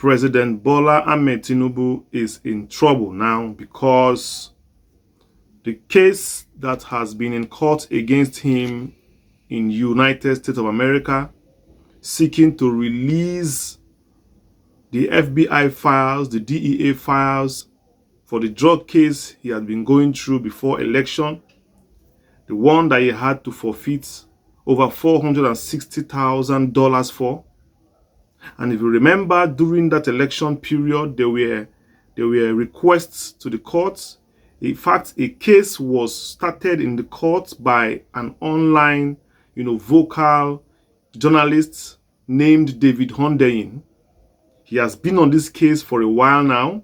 President Bola Ahmed Tinubu is in trouble now because the case that has been in court against him in United States of America, seeking to release the FBI files, the DEA files for the drug case he had been going through before election, the one that he had to forfeit over $460,000 for. And if you remember, during that election period, there were requests to the courts. In fact, a case was started in the court by an online, vocal journalist named David Hundeyin. He has been on this case for a while now,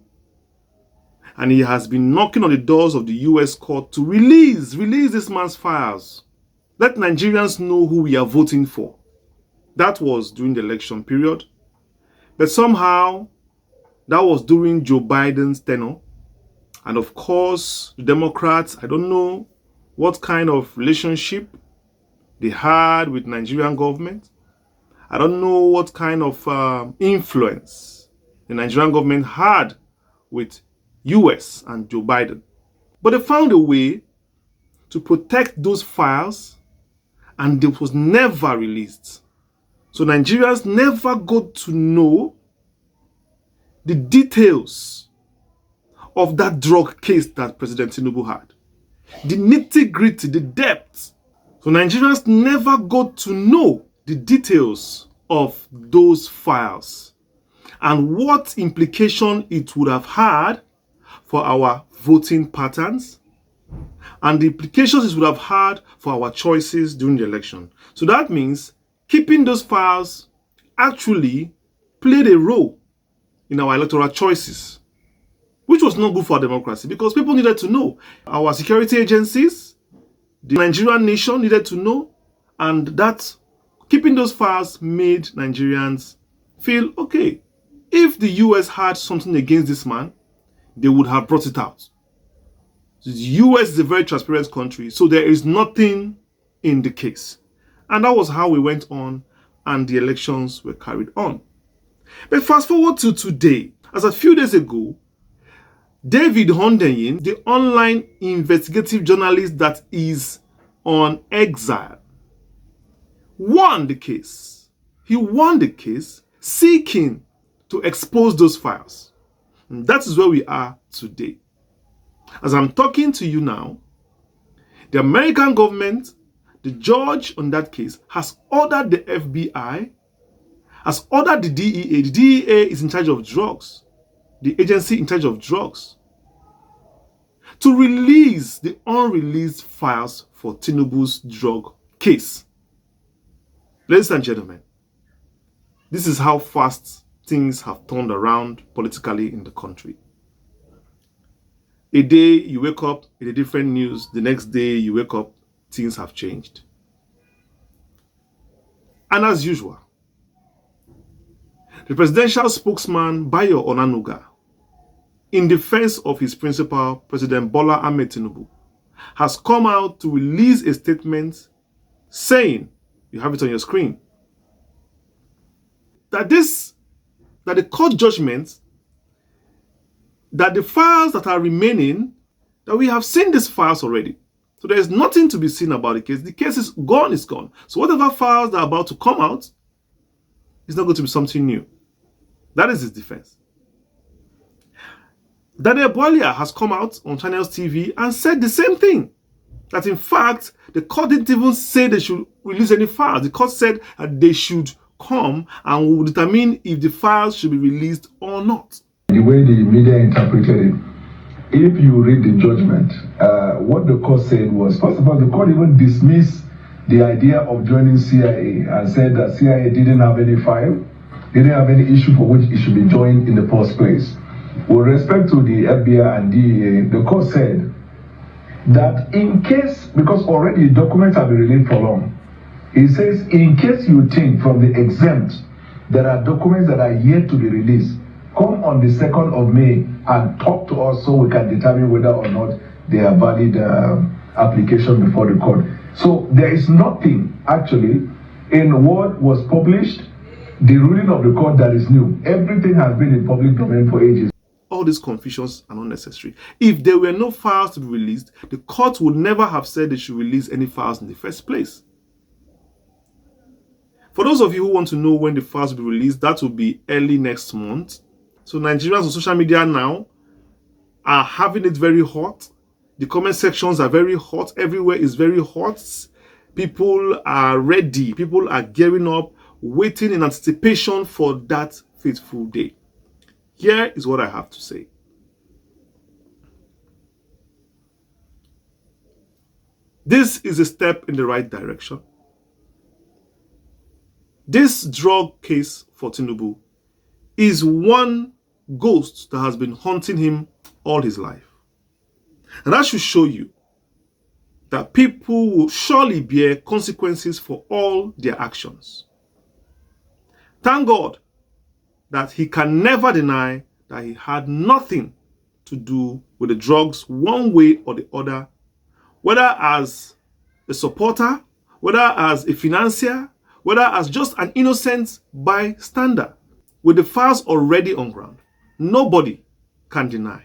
and he has been knocking on the doors of the U.S. court to release this man's files. Let Nigerians know who we are voting for. That was during the election period. But somehow, that was during Joe Biden's tenure. And of course, the Democrats, I don't know what kind of relationship they had with Nigerian government. I don't know what kind of influence the Nigerian government had with US and Joe Biden. But they found a way to protect those files, and it was never released. So Nigerians never got to know the details of that drug case that President Tinubu had. The nitty-gritty, the depth. So Nigerians never got to know the details of those files and what implication it would have had for our voting patterns and the implications it would have had for our choices during the election. So that means keeping those files actually played a role in our electoral choices, which was not good for our democracy because people needed to know. Our security agencies, the Nigerian nation needed to know, and that keeping those files made Nigerians feel, okay, if the US had something against this man, they would have brought it out. The US is a very transparent country, so there is nothing in the case. And that was how we went on, and the elections were carried on. But fast forward to today, as a few days ago, David Hundeyin, the online investigative journalist that is on exile, won the case. He won the case seeking to expose those files. And that is where we are today. As I'm talking to you now, the American government, the judge on that case, has ordered the FBI, has ordered the DEA. The DEA is in charge of drugs, the agency in charge of drugs, to release the unreleased files for Tinubus drug case. Ladies and gentlemen, this is how fast things have turned around politically in the country. A day you wake up with a different news, the next day you wake up, things have changed. And as usual, the presidential spokesman, Bayo Onanuga, in defense of his principal, President Bola Ahmed Tinubu, has come out to release a statement saying, you have it on your screen, that the court judgment, that the files that are remaining, that we have seen these files already. So there is nothing to be seen about the case. The case is gone, it's gone. So whatever files that are about to come out is not going to be something new. That is his defense. Daniel Bolia has come out on Channels TV and said the same thing. That in fact, the court didn't even say they should release any files. The court said that they should come and will determine if the files should be released or not. The way the media interpreted it, if you read the judgment, what the court said was, first of all, the court even dismissed the idea of joining CIA and said that CIA didn't have any file, didn't have any issue for which it should be joined in the first place. With respect to the FBI and DEA, the court said that in case, because already documents have been released for long, it says in case you think from the exempt there are documents that are yet to be released, come on the 2nd of May and talk to us so we can determine whether or not they are valid application before the court. So there is nothing actually in what was published the ruling of the court that is new. Everything has been in public domain for ages. All these confusions are unnecessary. If there were no files to be released, the court would never have said they should release any files in the first place. For those of you who want to know when the files will be released, that will be early next month. So Nigerians on social media now are having it very hot. The comment sections are very hot. Everywhere is very hot. People are ready. People are gearing up, waiting in anticipation for that fateful day. Here is what I have to say. This is a step in the right direction. This drug case for Tinubus is one ghost that has been haunting him all his life. And that should show you that people will surely bear consequences for all their actions. Thank God that he can never deny that he had nothing to do with the drugs one way or the other, whether as a supporter, whether as a financier, whether as just an innocent bystander. With the files already on ground, nobody can deny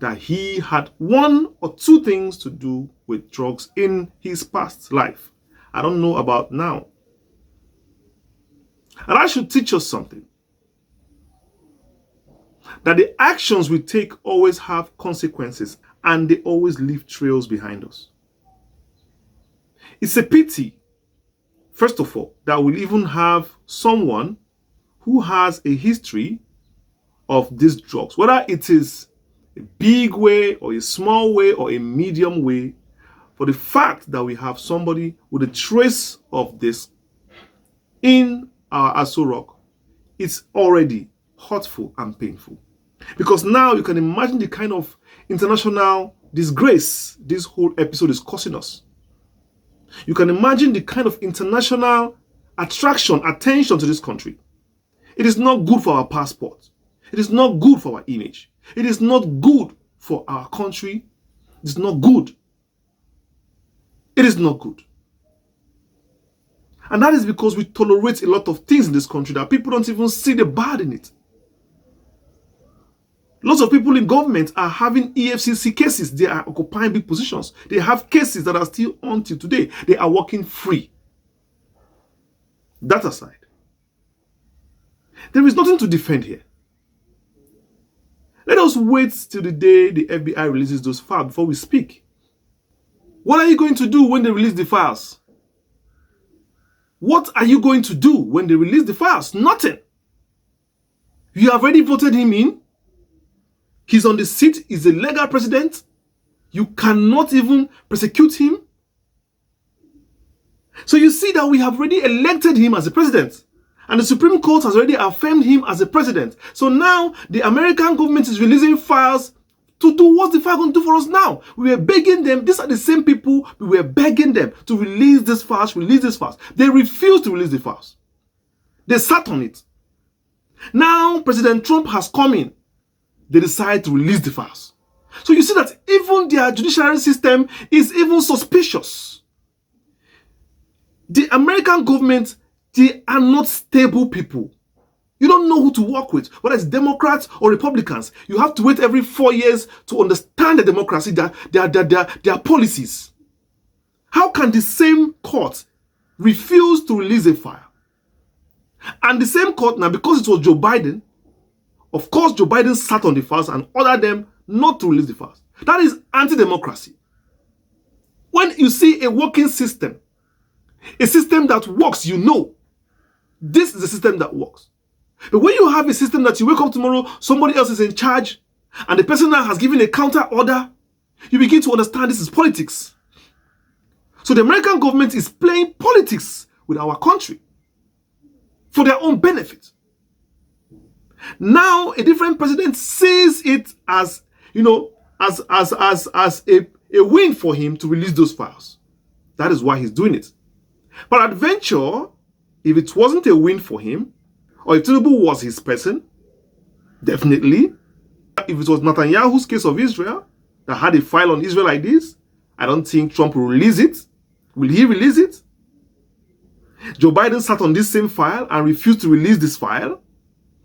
that he had one or two things to do with drugs in his past life. I don't know about now. And I should teach us something. That the actions we take always have consequences and they always leave trails behind us. It's a pity, first of all, that we'll even have someone who has a history of these drugs, whether it is a big way or a small way or a medium way, for the fact that we have somebody with a trace of this in our Aso Rock, it's already hurtful and painful. Because now you can imagine the kind of international disgrace this whole episode is causing us. You can imagine the kind of international attraction, attention to this country. It is not good for our passport. It is not good for our image. It is not good for our country. It is not good. It is not good. And that is because we tolerate a lot of things in this country that people don't even see the bad in it. Lots of people in government are having EFCC cases. They are occupying big positions. They have cases that are still on till today. They are working free. That aside, there is nothing to defend here. Let us wait till the day the FBI releases those files before we speak. What are you going to do when they release the files? What are you going to do when they release the files? Nothing. You have already voted him in. He's on the seat. He's a legal president. You cannot even prosecute him. So you see that we have already elected him as a president. And the Supreme Court has already affirmed him as a president. So now the American government is releasing files to do what's the file going to do for us now? We were begging them. These are the same people. We were begging them to release this files, release this files. They refused to release the files. They sat on it. Now President Trump has come in. They decide to release the files. So you see that even their judiciary system is even suspicious. The American government, they are not stable people. You don't know who to work with, whether it's Democrats or Republicans. You have to wait every 4 years to understand the democracy, their policies. How can the same court refuse to release a file? And the same court now, because it was Joe Biden, of course, Joe Biden sat on the files and ordered them not to release the files. That is anti-democracy. When you see a working system, a system that works, you know, this is a system that works. But when you have a system that you wake up tomorrow, somebody else is in charge, and the person now has given a counter order, you begin to understand this is politics. So the American government is playing politics with our country for their own benefit. Now a different president sees it as, you know, as a win for him to release those files. That is why he's doing it. But adventure, if it wasn't a win for him, or if Tinubus was his person, definitely. If it was Netanyahu's case of Israel that had a file on Israel like this, I don't think Trump will release it. Will he release it? Joe Biden sat on this same file and refused to release this file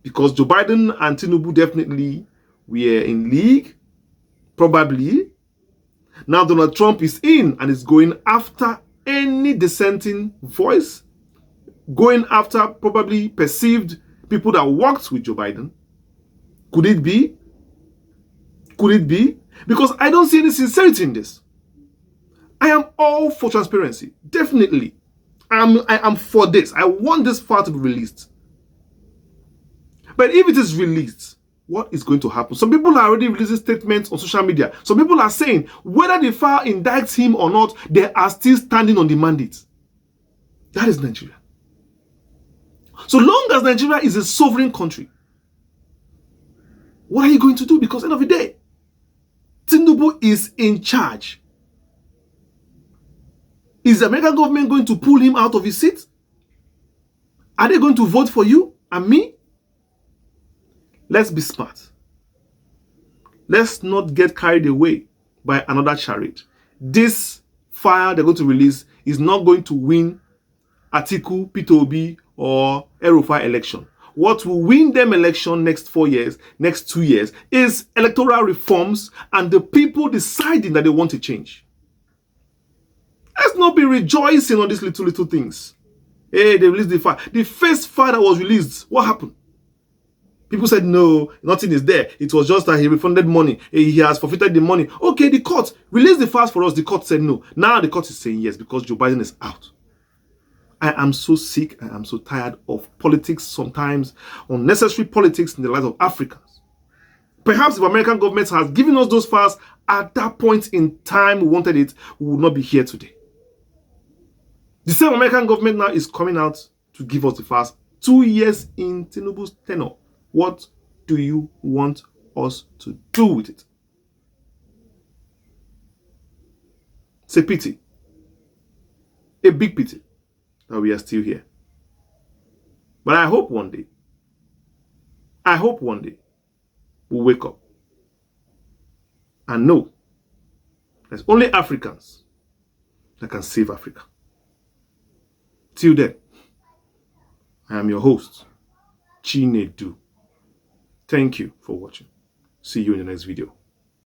because Joe Biden and Tinubus definitely were in league, probably. Now Donald Trump is in and is going after any dissenting voice, going after probably perceived people that worked with Joe Biden. Could it be? Could it be? Because I don't see any sincerity in this. I am all for transparency, definitely. I am for this. I want this file to be released. But if it is released, what is going to happen? Some people are already releasing statements on social media. Some people are saying whether the file indicts him or not, they are still standing on the mandate. That is Nigeria. So long as Nigeria is a sovereign country, what are you going to do? Because at the end of the day, Tinubus is in charge. Is the American government going to pull him out of his seat? Are they going to vote for you and me? Let's be smart. Let's not get carried away by another charade. This file they're going to release is not going to win Atiku, Peter Obi, or El-Rufai election. What will win them election next 4 years, next 2 years, is electoral reforms and the people deciding that they want to change. Let's not be rejoicing on these little things. Hey, they released the file. The first file that was released, what happened? People said, no, nothing is there. It was just that he refunded money. He has forfeited the money. Okay, the court released the files for us. The court said no. Now the court is saying yes because Joe Biden is out. I am so sick. I am so tired of politics, sometimes unnecessary politics in the lives of Africans. Perhaps if American government has given us those files at that point in time we wanted it, we would not be here today. The same American government now is coming out to give us the files 2 years in Tinubus' tenure. What do you want us to do with it? It's a pity. A big pity that we are still here. But I hope one day we'll wake up and know there's only Africans that can save Africa. Till then, I am your host, Chinedu. Thank you for watching. See you in the next video.